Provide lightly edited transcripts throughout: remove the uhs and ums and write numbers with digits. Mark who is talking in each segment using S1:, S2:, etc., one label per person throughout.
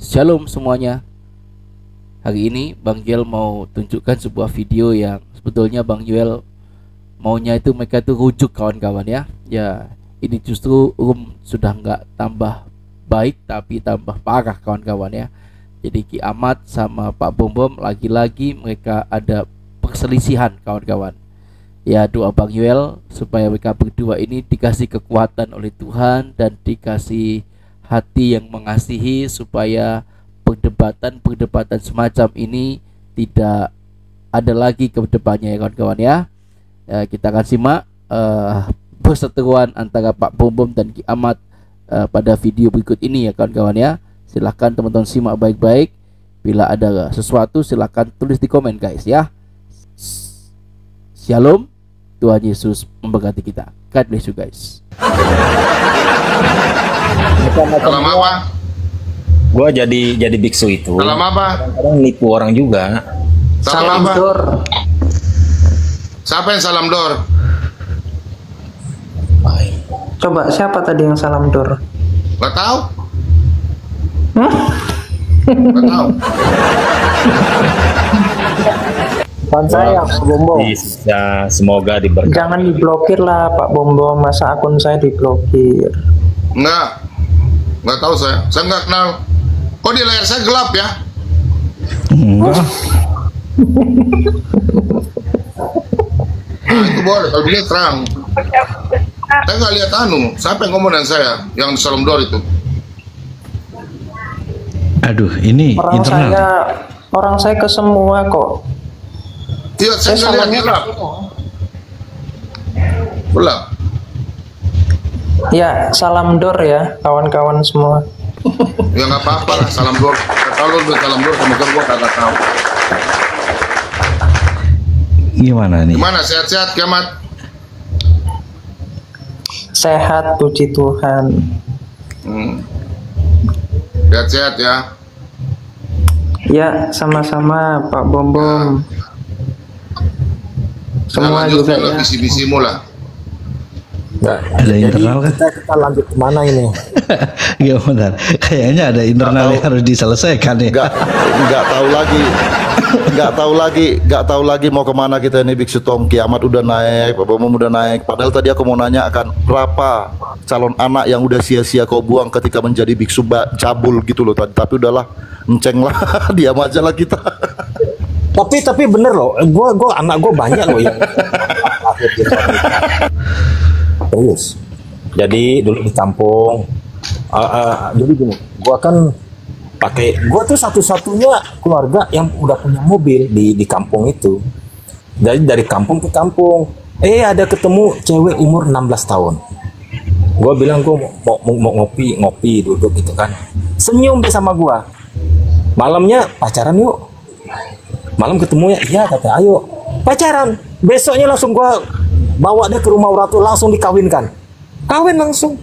S1: Shalom semuanya. Hari ini Bang Joel mau tunjukkan sebuah video yang sebetulnya Bang Joel maunya itu mereka itu rujuk kawan-kawan ya. Ya, ini justru sudah nggak tambah baik tapi tambah parah kawan-kawan ya. Jadi Ki Ahmad sama Pak Bom Bom lagi-lagi mereka ada perselisihan kawan-kawan. Ya, doa Bang Joel supaya mereka berdua ini dikasih kekuatan oleh Tuhan dan dikasih hati yang mengasihi supaya perdebatan semacam ini tidak ada lagi ke depannya ya kawan-kawan ya. Kita akan simak perseteruan antara Pak Bom Bom dan Ki Ahmad pada video berikut ini ya kawan-kawan ya. Silahkan teman-teman simak baik-baik. Bila ada sesuatu silahkan tulis di komen guys ya. Shalom, Tuhan Yesus memberkati kita. God bless you guys.
S2: Salam apa?
S3: Gua jadi biksu itu.
S2: Salam apa?
S3: Kadang nipu orang juga.
S2: Salam apa? Siapa yang salam dor?
S4: Coba siapa tadi yang salam dor?
S2: Gak tahu. Gak tahu.
S4: Bukan saya, Pak Bom Bom.
S3: Ya, semoga diberkati.
S4: Jangan diblokir lah Pak Bom Bom, masa akun saya diblokir?
S2: Nggak tahu saya nggak kenal. Kok di layar saya gelap ya?
S3: Enggak.
S2: Nah, itu boleh, kalau begini terang. Saya nggak lihat siapa yang ngomong dengan saya, yang salam dor itu.
S5: Aduh, ini
S4: Orang saya ke semua kok.
S2: Iya, saya nggak lihat gelap. Gelap.
S4: Ya, salam dor ya kawan-kawan semua.
S2: Ya nggak apa-apa lah, salam dor. Kalau lu salam dor sama gua kagak tahu.
S5: gimana nih?
S2: Gimana, sehat-sehat Kiamat?
S4: Sehat, puji Tuhan.
S2: Sehat-sehat ya.
S4: Ya, sama-sama Pak Bom Bom. Semua juga ya.
S2: Visi-visimu lah.
S5: Ada internal kan?
S6: Kita lanjut kemana ini?
S5: Gimana? Kayaknya ada internal yang harus diselesaikan nih.
S6: Nggak tahu lagi mau kemana kita ini. Biksu Tom, Ki Ahmad udah naik, Pak Bom udah naik. Padahal tadi aku mau nanya akan berapa calon anak yang udah sia-sia kau buang ketika menjadi biksu cabul gitu loh tadi. Tapi udahlah, enceng lah, diam aja lah kita.
S3: Tapi bener loh, gua anak gua banyak loh yang akhir gitu. Terus, jadi dulu di kampung, jadi gini, gua tuh satu-satunya keluarga yang udah punya mobil di kampung itu. Jadi dari kampung ke kampung, ada ketemu cewek umur 16 tahun. Gua bilang gua mau ngopi duduk gitu kan. Senyum deh sama gua. Malamnya pacaran yuk. Malam ketemunya, iya kata, ayo pacaran. Besoknya langsung gua bawa dia ke rumah orang tua, langsung dikawinkan. Kawin langsung.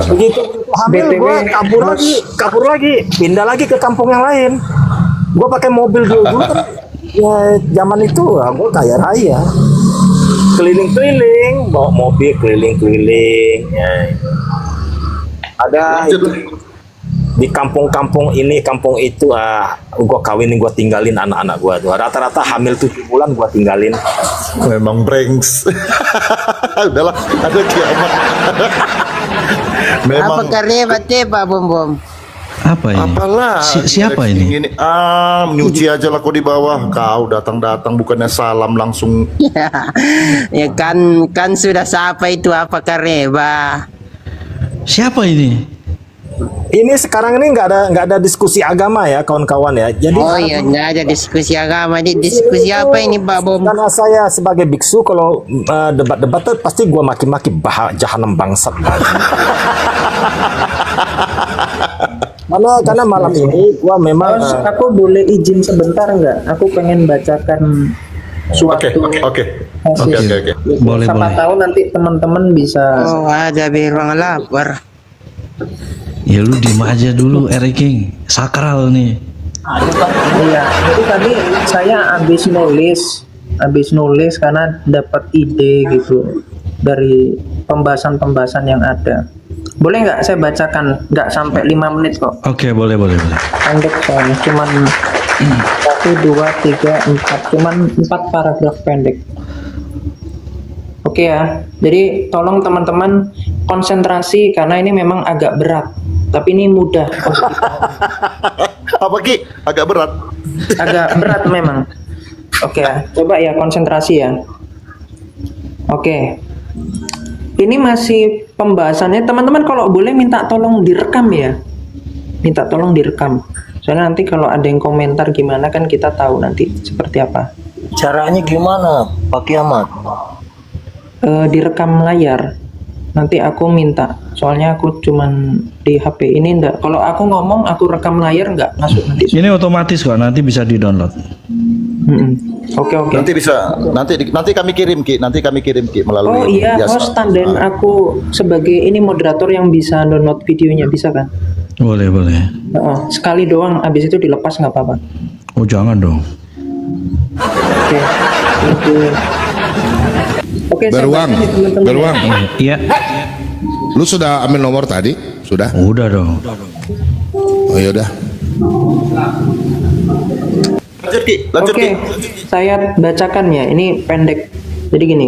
S3: Begitu hamil gua kabur lagi, pindah lagi ke kampung yang lain. Gua pakai mobil dulu kan. Ya zaman itu gua kaya raya. Keliling-keliling, bawa mobil keliling-keliling. Ya. Ada itu. Di kampung-kampung ini, kampung itu, gua kawinin, gua tinggalin anak-anak gua tuh. Rata-rata hamil 7 bulan gua tinggalin.
S6: Memang brengsek. Udahlah, ada Kiamat. Memang.
S7: Apa karebatnya Pak Bom Bom?
S5: Apa ini?
S6: Apalah?
S5: Siapa ini?
S6: Nyuci aja lah kau di bawah. Kau datang-datang bukannya salam langsung.
S7: Ya kan sudah siapa itu apa kareba?
S5: Siapa ini?
S3: Ini sekarang ini nggak ada diskusi agama ya kawan-kawan ya. Jadi
S7: Nggak ada diskusi agama. Diskusi apa ini Pak Bom?
S3: karena saya sebagai biksu kalau debat-debat tuh pasti gua maki-maki jahanam bangsat. Karena malam ini gua memang
S4: Aku boleh izin sebentar nggak? Aku pengen bacakan suatu
S6: Oke.
S5: Boleh,
S4: Siapa
S5: boleh.
S4: tahu nanti teman-teman bisa.
S7: Oh, ada bilang lapar.
S5: Ya lu diem aja dulu, Eric King. Sakral nih.
S4: Iya, itu tadi saya habis nulis karena dapat ide gitu dari pembahasan-pembahasan yang ada. Boleh nggak saya bacakan? Nggak sampai 5 menit kok.
S5: Oke, boleh.
S4: Pendek soalnya, cuman 1, 2, 3, 4, cuman 4 paragraf pendek. Oke ya, jadi tolong teman-teman konsentrasi karena ini memang agak berat, tapi ini mudah.
S6: Apa Ki? Agak berat.
S4: Agak berat memang. Oke ya, coba ya konsentrasi ya. Oke, ini masih pembahasannya. Teman-teman kalau boleh minta tolong direkam ya, minta tolong direkam. Soalnya nanti kalau ada yang komentar gimana kan kita tahu nanti seperti apa.
S8: Caranya gimana, Pak Kiamat?
S4: Direkam layar. Nanti aku minta. Soalnya aku cuman di HP ini enggak. Kalau aku ngomong aku rekam layar enggak masuk nanti.
S5: Ini otomatis kok, nanti bisa di-download.
S4: Oke.
S6: Nanti bisa. Nanti kami kirim Ki. Nanti kami kirim Ki melalui.
S4: Oh iya,
S6: biasa.
S4: host dan aku sebagai ini moderator yang bisa download videonya, bisa kan?
S5: Boleh.
S4: Sekali doang, habis itu dilepas nggak apa-apa.
S5: Oh, jangan dong.
S4: Oke,
S9: Beruang.
S5: Iya.
S9: Lu sudah ambil nomor tadi? Sudah?
S5: Udah dong.
S9: Oh ya udah.
S6: Lanjut Ki.
S4: Saya bacakan ya. Ini pendek. Jadi gini.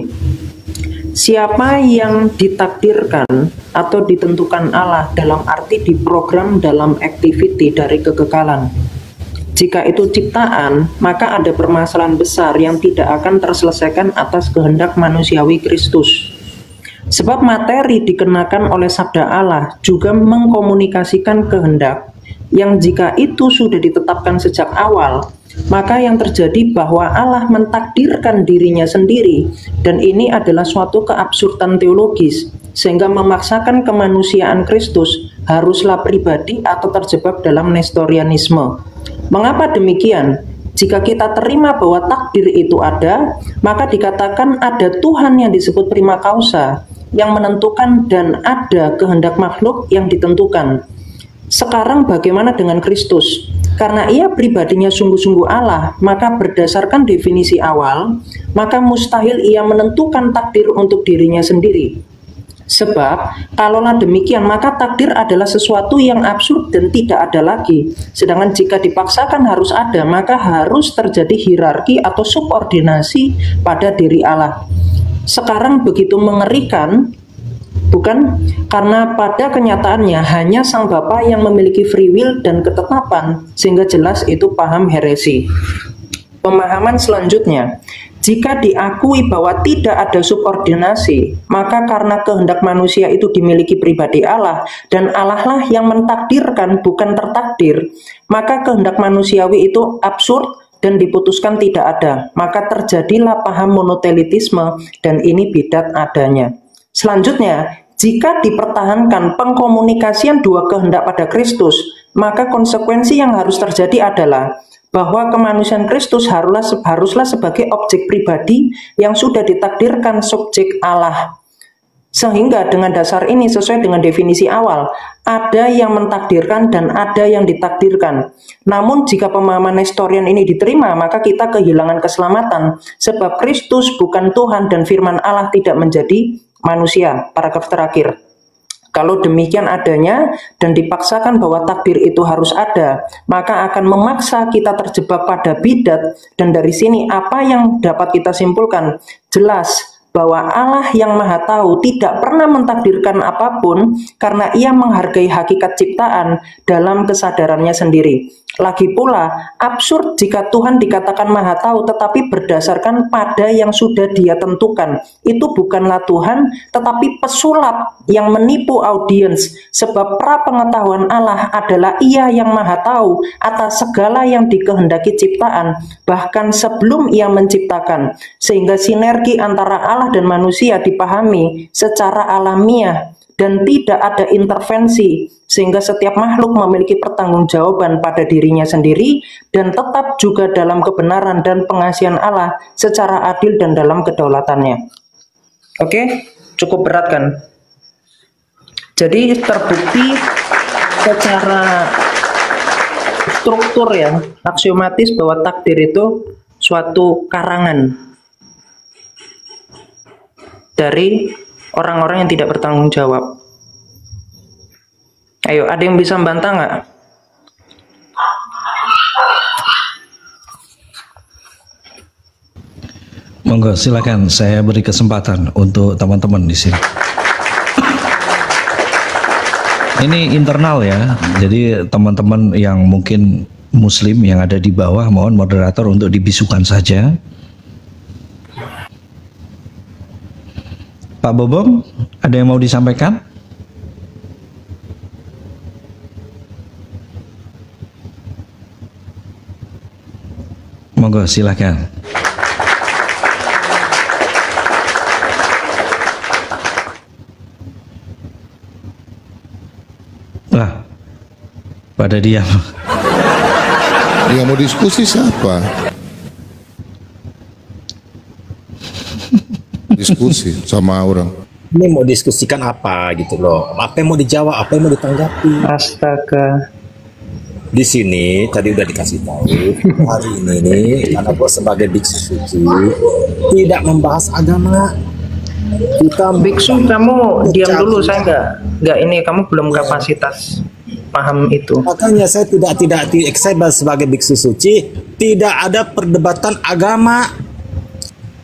S4: Siapa yang ditakdirkan atau ditentukan Allah dalam arti diprogram dalam activity dari kekekalan. Jika itu ciptaan, maka ada permasalahan besar yang tidak akan terselesaikan atas kehendak manusiawi Kristus. Sebab materi dikenakan oleh sabda Allah juga mengkomunikasikan kehendak yang jika itu sudah ditetapkan sejak awal, maka yang terjadi bahwa Allah mentakdirkan dirinya sendiri, dan ini adalah suatu keabsurdan teologis, sehingga memaksakan kemanusiaan Kristus haruslah pribadi atau terjebak dalam nestorianisme. Mengapa demikian? Jika kita terima bahwa takdir itu ada, maka dikatakan ada Tuhan yang disebut prima causa, yang menentukan dan ada kehendak makhluk yang ditentukan. Sekarang bagaimana dengan Kristus? Karena ia pribadinya sungguh-sungguh Allah, maka berdasarkan definisi awal, maka mustahil ia menentukan takdir untuk dirinya sendiri. Sebab, kalaulah demikian, maka takdir adalah sesuatu yang absurd dan tidak ada lagi. Sedangkan jika dipaksakan harus ada, maka harus terjadi hierarki atau subordinasi pada diri Allah. Sekarang begitu mengerikan, bukan? Karena pada kenyataannya hanya Sang Bapa yang memiliki free will dan ketetapan, sehingga jelas itu paham heresi. Pemahaman selanjutnya, jika diakui bahwa tidak ada subordinasi, maka karena kehendak manusia itu dimiliki pribadi Allah, dan Allah lah yang mentakdirkan bukan tertakdir, maka kehendak manusiawi itu absurd dan diputuskan tidak ada. Maka terjadilah paham monotelitisme, dan ini bidat adanya. Selanjutnya, jika dipertahankan pengkomunikasian dua kehendak pada Kristus, maka konsekuensi yang harus terjadi adalah bahwa kemanusiaan Kristus haruslah sebagai objek pribadi yang sudah ditakdirkan subjek Allah. Sehingga dengan dasar ini sesuai dengan definisi awal, ada yang mentakdirkan dan ada yang ditakdirkan. Namun jika pemahaman Nestorian ini diterima, maka kita kehilangan keselamatan, sebab Kristus bukan Tuhan dan firman Allah tidak menjadi manusia. Paragraf terakhir. Kalau demikian adanya dan dipaksakan bahwa takdir itu harus ada, maka akan memaksa kita terjebak pada bidat, dan dari sini apa yang dapat kita simpulkan? Jelas bahwa Allah yang Maha Tahu tidak pernah mentakdirkan apapun karena ia menghargai hakikat ciptaan dalam kesadarannya sendiri. Lagi pula, absurd jika Tuhan dikatakan Maha Tahu tetapi berdasarkan pada yang sudah Dia tentukan. Itu bukanlah Tuhan, tetapi pesulap yang menipu audiens, sebab pra-pengetahuan Allah adalah Ia yang Maha Tahu atas segala yang dikehendaki ciptaan, bahkan sebelum Ia menciptakan, sehingga sinergi antara Allah dan manusia dipahami secara alamiah dan tidak ada intervensi, sehingga setiap makhluk memiliki pertanggungjawaban pada dirinya sendiri dan tetap juga dalam kebenaran dan pengasihan Allah secara adil dan dalam kedaulatannya. Oke, cukup berat kan? Jadi terbukti secara struktur ya, aksiomatis bahwa takdir itu suatu karangan dari orang-orang yang tidak bertanggung jawab. Ayo, ada yang bisa membantah nggak?
S5: Monggo silakan, saya beri kesempatan untuk teman-teman di sini. Ini internal ya, jadi teman-teman yang mungkin muslim yang ada di bawah, mohon moderator untuk dibisukan saja. Pak Bobom, ada yang mau disampaikan? Monggo silakan. Lah, pada diam.
S9: Yang mau diskusi siapa? Diskusi sama orang.
S3: Ini mau diskusikan apa gitu loh? Apa yang mau dijawab? Apa yang mau ditanggapi?
S4: Astaga.
S3: Di sini tadi udah dikasih tahu hari ini nih, karena gue sebagai biksu suci tidak membahas agama. Kita
S4: Biksu, kamu diam dulu, saya nggak ini, kamu belum kapasitas paham itu.
S3: Makanya saya saya sebagai biksu suci tidak ada perdebatan agama.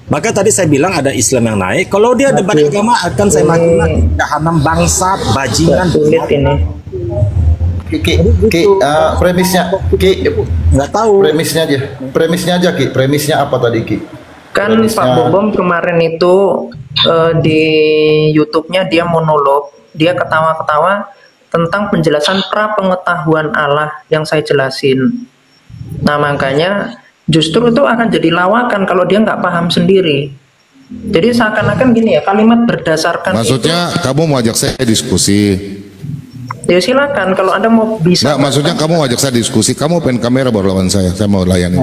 S3: Maka tadi saya bilang ada Islam yang naik. Kalau dia debat agama akan saya maki-maki. Jahanam bangsat, bajingan.
S4: Sulit ini.
S6: Premisnya,
S3: nggak tahu.
S6: Premisnya aja, Ki. Premisnya apa tadi, Ki?
S4: Kan Pak Bobom kemarin itu di YouTube-nya dia monolog, dia ketawa-ketawa tentang penjelasan pra pengetahuan Allah yang saya jelasin. Nah makanya justru itu akan jadi lawakan kalau dia nggak paham sendiri. Jadi seakan-akan gini ya, kalimat berdasarkan
S9: Maksudnya
S4: itu,
S9: kamu mau ajak saya diskusi?
S4: ya silakan kalau Anda mau bisa.
S9: Nggak, maksudnya kamu mau ajak saya diskusi, kamu open kamera baru lawan saya mau layani.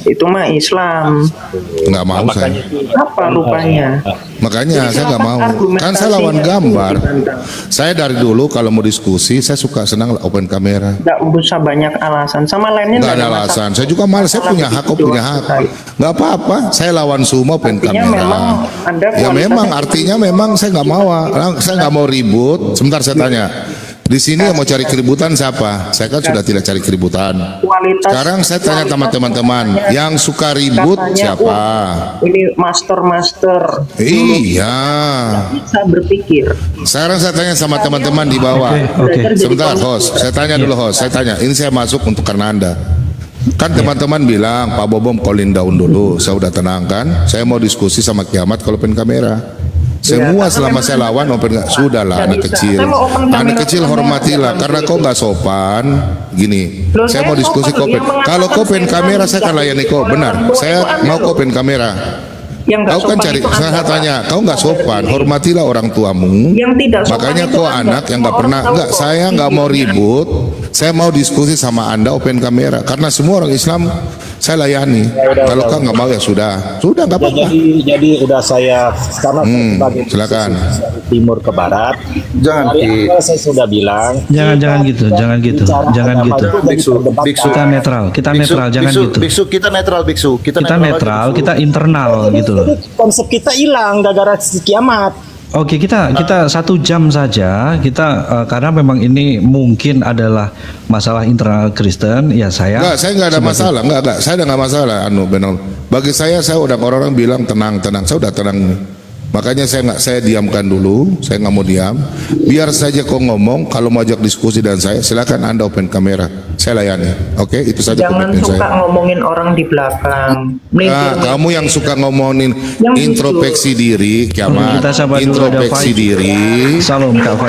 S4: Itu mah Islam.
S9: Nggak mau saya.
S4: Apa rupanya?
S9: Makanya saya nggak mau. Kan saya lawan gambar. Saya dari dulu kalau mau diskusi, saya suka senang open kamera.
S4: Nggak usah banyak alasan. Sama lainnya
S9: Nggak ada alasan. Saya juga malas. Saya punya hak, kok punya hak. Nggak apa-apa. Saya lawan semua open kamera. Ya memang artinya memang saya nggak mau. Saya nggak mau ribut. Sebentar saya tanya. Di sini yang mau cari keributan siapa? Saya kan sudah tidak cari keributan. Sekarang saya tanya sama teman-teman, yang suka ribut siapa?
S4: Ini master.
S9: Iya.
S4: Bisa berpikir.
S9: Sekarang saya tanya sama teman-teman di bawah.
S5: Oke.
S9: Sebentar, host. Saya tanya dulu, host. Saya tanya. Ini saya masuk untuk karena Anda. Kan teman-teman bilang Pak Bobom calling down dulu. Saya udah tenang kan. Saya mau diskusi sama Kiamat kalau open kamera. Semua selama saya lawan open, sudahlah anak kecil. Anak kecil hormatilah karena kau nggak sopan. Gini, saya mau diskusi kopen. Kalau kopen kamera saya akan layani kau. Benar, saya mau kopen kamera. Kau kan cari, saya tanya, kau nggak sopan, hormatilah orang tuamu. Makanya kau anak yang nggak pernah, nggak, saya nggak mau ribut, saya mau diskusi sama Anda open kamera, karena semua orang Islam saya layani. Kalau kau nggak mau ya sudah nggak apa-apa.
S3: Jadi udah saya karena sebagai
S9: silakan
S3: timur ke barat.
S6: Jangan, Ki.
S3: Saya sudah bilang.
S5: Jangan gitu. Kita netral, jangan gitu.
S6: Biksu, kita netral, Biksu.
S5: Kita netral, kita internal gitu loh.
S3: Konsep kita hilang gara-gara Kiamat.
S5: Oke, kita 1 jam saja kita karena memang ini mungkin adalah masalah internal Kristen ya saya.
S9: Enggak, saya nggak ada masalah, enggak, saya nggak masalah. Benar. Bagi saya udah orang bilang tenang, saya udah tenang. Makanya saya diamkan dulu, saya nggak mau diam. Biar saja kau ngomong, kalau mau ajak diskusi dan saya silakan Anda open kamera, saya layani. Oke, itu saja.
S4: Jangan suka ngomongin orang di belakang.
S9: Kamu yang suka ngomongin introspeksi diri, Kiamat. Introspeksi diri.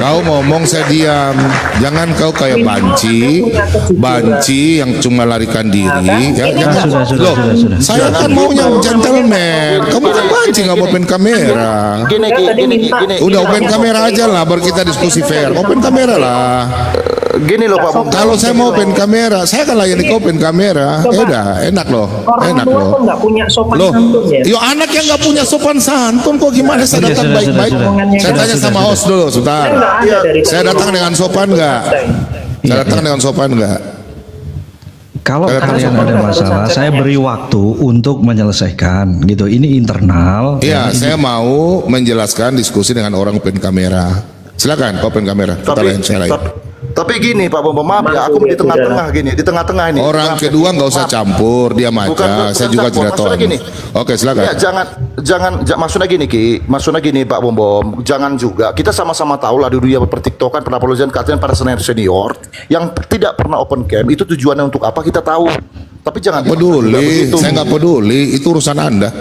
S9: Kau ngomong saya diam. Jangan kau kayak banci yang cuma larikan diri. Sudah. Saya kan maunya gentleman. Kamu kan banci nggak mau open kamera.
S6: Gini.
S9: Udah open kamera aja lah, baru kita diskusi fair. Open kamera lah.
S6: Gini loh Pak Bobom.
S9: Kalau saya mau open kamera, saya akan layani open kamera. Udah, enak loh.
S4: Nggak punya sopan santun ya.
S9: Yo anak yang nggak punya sopan santun kok gimana? Saya datang baik-baik. Saya tanya sama host dulu, sebentar. Saya datang dengan sopan nggak? Saya datang dengan sopan nggak?
S5: Kalau kalian ada masalah, saya beri waktu untuk menyelesaikan gitu. Ini internal.
S9: Iya, saya mau menjelaskan diskusi dengan orang open kamera. Silakan open kamera. Kita layan saya lain.
S6: Tapi gini Pak Bom, maaf ya, aku di tengah-tengah gini, di tengah-tengah ini.
S9: Orang kedua nggak usah campur, diam aja. Saya juga tidak tahu. Oke, silakan.
S6: Ya, maksudnya gini Ki, maksudnya gini Pak Bom, jangan juga kita sama-sama tahu lah di dunia pertiktokan pernah polisian kalian para senior yang tidak pernah open cam itu tujuannya untuk apa kita tahu. Tapi jangan
S9: peduli, saya nggak peduli, itu urusan Anda.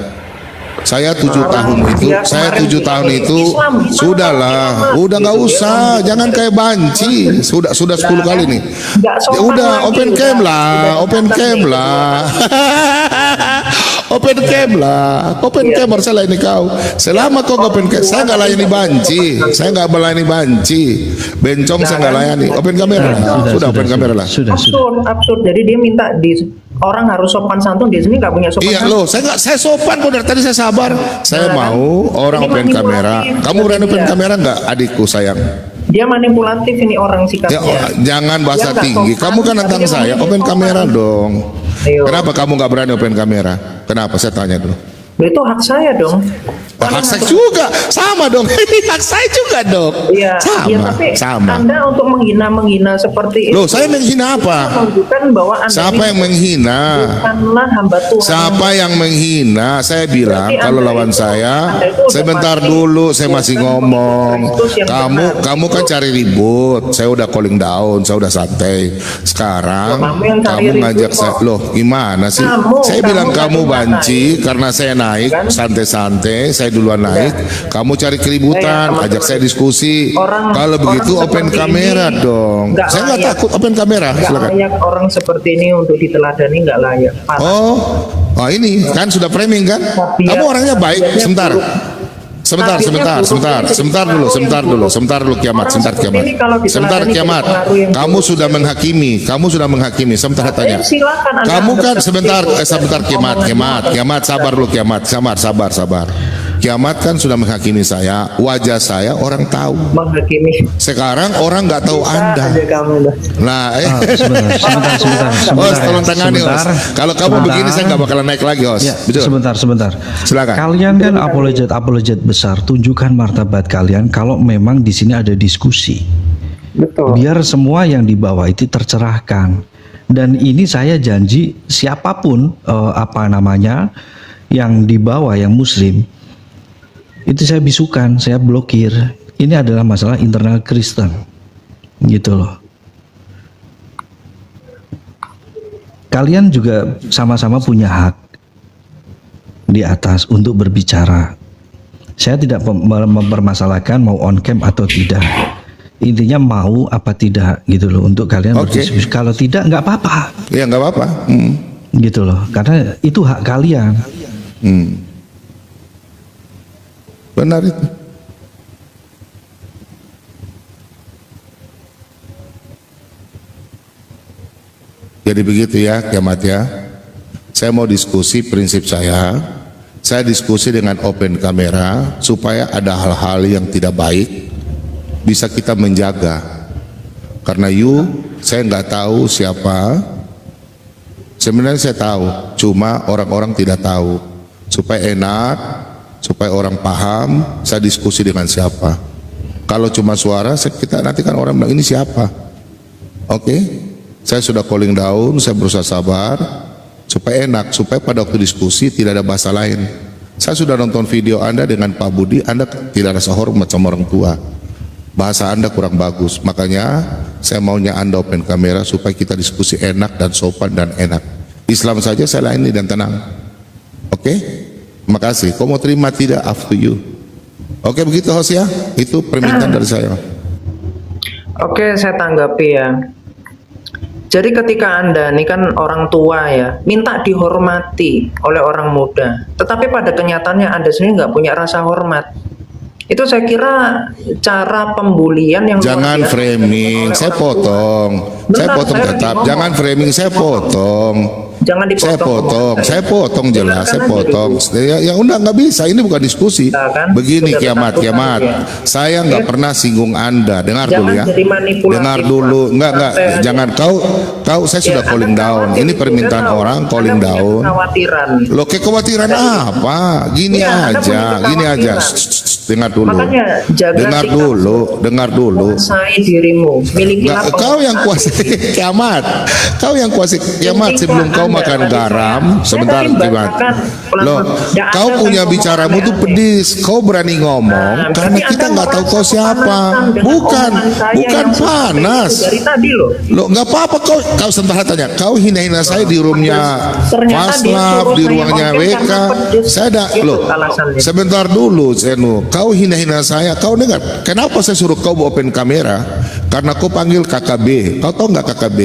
S9: Saya 7 tahun itu, sudahlah, udah nggak usah, jangan kayak banci, sudah 10 kali nih. Ya udah, open cam lah, open cam masalah ini kau. Selama kau nggak open cam, saya nggak layani banci, bencong saya nggak layani. Open kamera, sudah open kamera lah.
S4: Absurd. Jadi dia minta orang harus sopan santun, di sini nggak punya sopan.
S9: Iya loh, saya sopan kok dari tadi saya sabar. Saya mau orang open kamera. Kamu berani open kamera nggak, adikku sayang?
S4: Dia manipulatif ini orang sikapnya.
S9: Jangan bahasa tinggi. Kamu kan nantang saya, open kamera dong. Kenapa kamu nggak berani open kamera? Kenapa? Saya tanya dulu.
S4: Itu hak saya dong.
S9: Hak saya juga, sama dong. Hak saya juga dong.
S4: Iya, sama. Anda untuk menghina seperti itu.
S9: Loh, saya menghina apa?
S4: Menunjukkan bahwa Anda
S9: siapa yang menghina?
S4: Bukanlah hamba Tuhan.
S9: Siapa yang menghina? Saya bilang kalau lawan saya, sebentar dulu, saya masih ngomong. Kamu kan cari ribut. Saya udah calling down, saya udah santai. Sekarang kamu ngajak saya. Loh, gimana sih? Saya bilang kamu banci karena saya naik santai-santai. Saya duluan naik, kamu cari keributan, ajak saya diskusi. Kalau begitu open kamera dong. Saya nggak takut open kamera.
S4: Nggak layak orang seperti ini untuk diteladani, nggak layak.
S9: Oh, ini kan sudah framing kan? Kamu orangnya baik. Sebentar dulu kiamat. Kamu sudah menghakimi. Sebentar tanya. Kamu kan sebentar kiamat. Sabar dulu kiamat. Sabar. Kiamat kan sudah menghakimi saya, wajah saya orang tahu.
S4: Menghakimi.
S9: Sekarang orang nggak tahu Anda. Nah,
S5: sebentar.
S9: Tolong tangani, Os. Kalau kamu begini saya nggak bakalan naik lagi, Os.
S5: Ya, sebentar.
S9: Silakan.
S5: Kalian kan apologet besar, tunjukkan martabat kalian kalau memang di sini ada diskusi.
S4: Betul.
S5: Biar semua yang di bawah itu tercerahkan. Dan ini saya janji siapapun yang di bawah yang muslim itu saya bisukan, saya blokir. Ini adalah masalah internal Kristen, gitu loh. Kalian juga sama-sama punya hak di atas untuk berbicara. Saya tidak mempermasalahkan mau on cam atau tidak. Intinya mau apa tidak, gitu loh, untuk kalian berdiskusi. Kalau tidak, nggak apa-apa.
S9: Ya nggak apa-apa.
S5: Gitu loh, karena itu hak kalian.
S9: Benar itu. Jadi begitu ya kiamat ya. Saya mau diskusi prinsip saya. Saya diskusi dengan open kamera supaya ada hal-hal yang tidak baik bisa kita menjaga. Karena saya nggak tahu siapa. Sebenarnya saya tahu, cuma orang-orang tidak tahu. Supaya enak, supaya orang paham, saya diskusi dengan siapa. Kalau cuma suara, kita nanti kan orang bilang ini siapa. Oke, saya sudah calling down, saya berusaha sabar, supaya enak, supaya pada waktu diskusi tidak ada bahasa lain. Saya sudah nonton video Anda dengan Pak Budi, Anda tidak rasa hormat sama orang tua. Bahasa Anda kurang bagus, makanya saya maunya Anda open kamera supaya kita diskusi enak dan sopan dan enak. Islam saja saya layani dan tenang. Oke? Terima kasih. Kau mau terima tidak, up to you. Oke, begitu host ya. Itu permintaan dari saya.
S4: Oke, saya tanggapi ya. Jadi ketika Anda ini kan orang tua ya, minta dihormati oleh orang muda, tetapi pada kenyataannya Anda sendiri nggak punya rasa hormat. Itu saya kira cara pembulian yang
S9: jangan framing, saya potong. Saya potong tetap. Jangan framing, saya potong.
S4: Jangan dipotong.
S9: Saya potong jelas, saya potong. Ya udah nggak bisa, ini bukan diskusi.
S4: Kan?
S9: Begini kiamat. Saya nggak pernah singgung Anda. Dengar dulu ya. Dengar dulu. Enggak. Jangan kau saya sudah calling down. Ini permintaan orang calling down. Loh, kekhawatiran apa? Gini aja. Dengar dulu. Dengar dulu.
S4: Kuasai dirimu, miliki
S9: kau yang kuasai kiamat. Kau yang kuasai kiamat sebelum kau makan garam. Sebentar, kiamat. Loh, kau punya bicaramu tuh pedis. Kau berani ngomong karena kita nggak tahu kau siapa. Bukan panas.
S4: Dari tadi
S9: Loh, nggak apa-apa kau sebentar tanya. Kau hina-hina saya di roomnya Faslab, di ruangnya WK. Saya ada loh. Sebentar dulu, Zenu. Kau hina-hina saya. Kau dengar? Kenapa saya suruh kau open kamera? Karena kau panggil KKB. Kau tahu nggak KKB?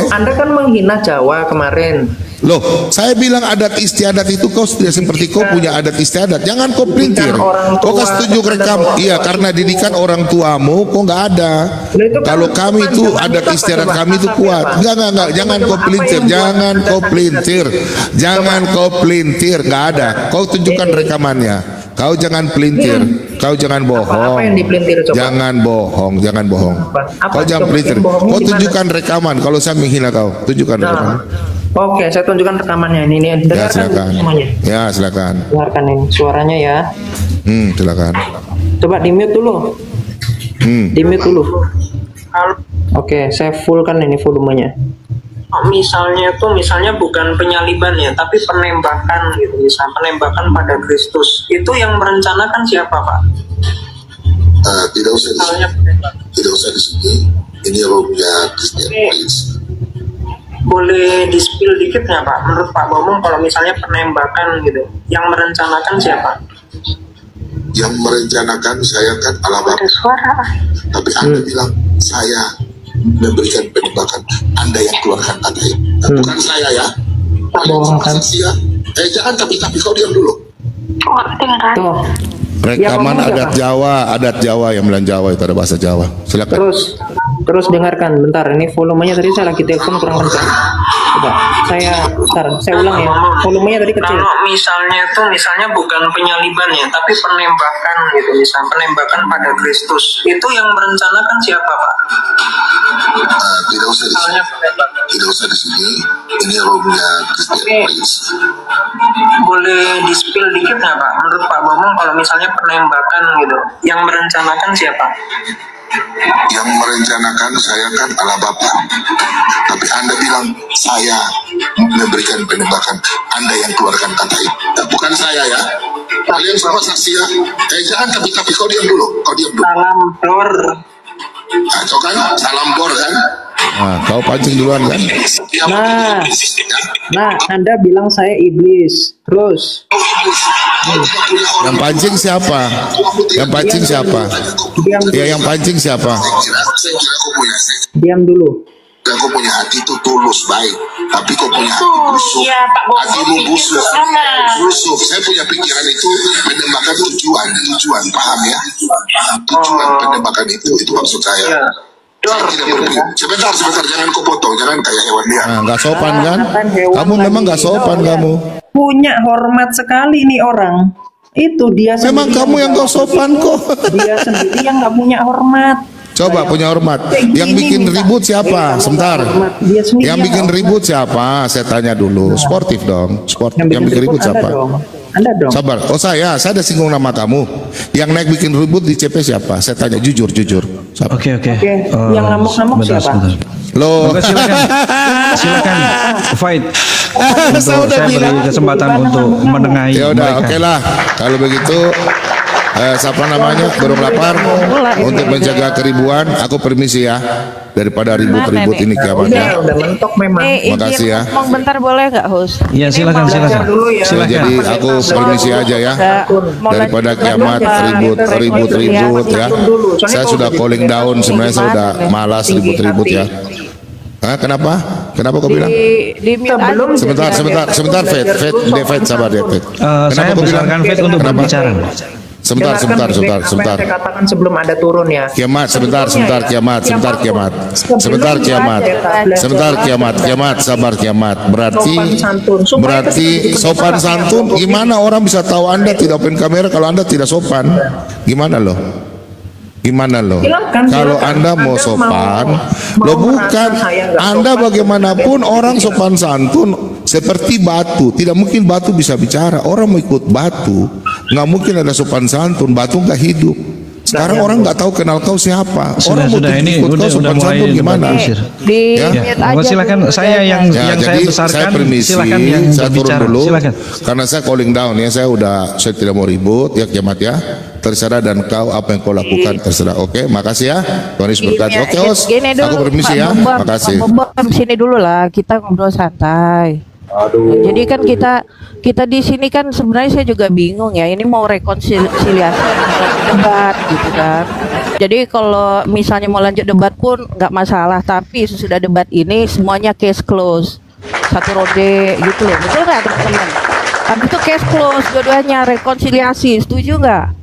S4: Anda kan menghina Jawa kemarin.
S9: Loh, saya bilang adat istiadat itu kau sudah seperti kau punya adat istiadat. Jangan kau pelintir. Kau kasih tunjuk rekam. Iya, karena didikan orang tuamu kau nggak ada. Kalau kami itu adat istiadat kami itu kuat. Enggak. Jangan kau pelintir. Jangan kau pelintir. Nggak ada. Kau tunjukkan rekamannya. Kau jangan pelintir. Kau jangan bohong.
S4: Apa yang dipelintir, coba?
S9: Jangan bohong. Kau jangan pelintir. Kau tunjukkan rekaman. Kalau saya menghina kau, tunjukkan rekaman.
S4: Oke, saya tunjukkan rekamannya. Ini
S9: ya, silakan.
S4: Semuanya.
S9: Ya, silakan.
S4: Dengarkan ini suaranya ya.
S9: Silakan.
S4: Coba di-mute dulu. Di-mute dulu. Oke, saya fullkan ini volumenya. Misalnya bukan penyaliban ya, tapi penembakan gitu. Misalnya penembakan pada Kristus. Itu yang merencanakan siapa, Pak?
S2: Tidak usah di sini. Ini roomnya Christian Prince.
S4: Boleh di-spill dikit nggak, Pak? Menurut Pak Bomong, kalau misalnya penembakan gitu, yang merencanakan siapa?
S2: Yang merencanakan saya kan Allah Bapa. Tapi Anda bilang saya memberikan penembakan. Anda yang keluarkan kata itu. Bukan saya ya.
S4: Pak Bomong kan?
S2: Jangan tapi kau diam dulu.
S4: Tuh.
S9: Rekaman adat Jawa yang bilang Jawa itu ada bahasa Jawa. Silakan.
S4: Terus dengarkan, bentar. Ini volumenya tadi saya lagi telepon kurang kencang. Coba, saya ulang ya. Volumenya tadi kecil. Kalau misalnya bukan penyaliban ya, tapi penembakan gitu. Misalnya penembakan pada Kristus. Itu yang merencanakan siapa, Pak?
S2: Tidak usah di sini. Ini roomnya Christian Prince.
S4: Boleh di-spill dikit nggak, Pak? Menurut Pak Bomong, kalau misalnya penembakan gitu, yang merencanakan siapa?
S2: Yang merencanakan saya kan Allah Bapa. Tapi Anda bilang saya memberikan penembakan. Anda yang keluarkan kata itu. Bukan saya ya. Kalian semua saksi ya. Jangan tapi kau diam dulu.
S4: Salam bor.
S2: Kau kan salam bor kan.
S9: Kau pancing duluan kan.
S4: Nah, Anda bilang saya iblis. Terus
S9: yang pancing siapa? Yang pancing siapa?
S4: Diam dulu.
S2: Kau punya hati itu tulus baik, tapi kau punya hati busuk. Hatimu busuk. Saya punya pikiran itu penembakan tujuan, paham ya? Tujuan penembakan itu maksud saya. Saya tidak berpikir. Sebentar, jangan kau potong, jangan kayak hewan liar.
S9: Nggak sopan kan? Kamu memang nggak sopan kamu.
S4: Punya hormat sekali nih orang. Itu dia.
S9: Memang kamu yang nggak sopan kok.
S4: Dia sendiri yang nggak punya hormat.
S9: Coba punya hormat. Yang bikin ribut siapa? Sebentar. Yang bikin ribut siapa? Saya tanya dulu. Sportif dong. Yang bikin ribut siapa?
S4: Anda dong.
S9: Sabar. Oh saya ada singgung nama kamu. Yang naik bikin ribut di CP siapa? Saya tanya jujur.
S5: Oke.
S4: Yang ngamuk-ngamuk siapa?
S5: Loh. Silakan. Fight. Saya beri kesempatan untuk menengahi.
S9: Ya udah, oke lah. Kalau begitu. Siapa namanya burung lapar untuk menjaga keribuan aku permisi ya daripada ribut-ribut ini kiamatnya.
S4: Udah mentok memang.
S9: Makasih ya.
S10: Ngomong bentar boleh nggak Hus?
S5: Ya silakan.
S9: Jadi aku permisi aja ya daripada kiamat ribut ya. Saya sudah calling down sebenarnya saya sudah malas ribut-ribut ya. Kenapa kau bilang? Sebentar, Fed, sabar ya, Fed.
S5: Saya besarkan Fed untuk berbicara.
S9: Sebentar,
S4: Dengarkan
S9: sebentar,
S4: baik-baik
S9: sebentar,
S4: apa
S9: sebentar.
S4: yang saya katakan sebelum ada turun ya.
S9: Kiamat, sebentar, sebentar, kiamat, sebentar, kiamat, sebentar, kiamat, sebentar, kiamat, kiamat, sabar, kiamat. Berarti, sopan santun. Gimana orang bisa tahu Anda tidak open kamera kalau Anda tidak sopan? Gimana loh? Gimana loh? Kalau Anda mau sopan, lo bukan Anda bagaimanapun orang sopan santun seperti batu. Tidak mungkin batu bisa bicara. Orang mau ikut batu, nggak mungkin ada sopan santun. Batu nggak hidup. Sekarang orang nggak tahu kenal kau siapa. Orang mau
S5: ini
S9: ikut kau sopan santun gimana?
S5: Silakan saya yang saya besarkan.
S9: Saya permisi,
S5: silakan yang
S9: saya turun dulu.
S5: Silakan.
S9: Karena saya calling down ya. Saya tidak mau ribut ya kiamat ya. Terserah dan kau apa yang kau lakukan terserah. Oke, makasih ya. Tuhan Yesus berkati. Oke, host. Aku permisi ya. Makasih.
S10: Sini dulu lah, kita ngobrol santai.
S3: Aduh.
S10: Jadi kan kita di sini kan sebenarnya saya juga bingung ya. Ini mau rekonsiliasi debat gitu kan. Jadi kalau misalnya mau lanjut debat pun nggak masalah. Tapi sesudah debat ini semuanya case close. Satu ronde gitu loh. Betul nggak teman-teman? Habis itu case close, dua-duanya rekonsiliasi. Setuju nggak?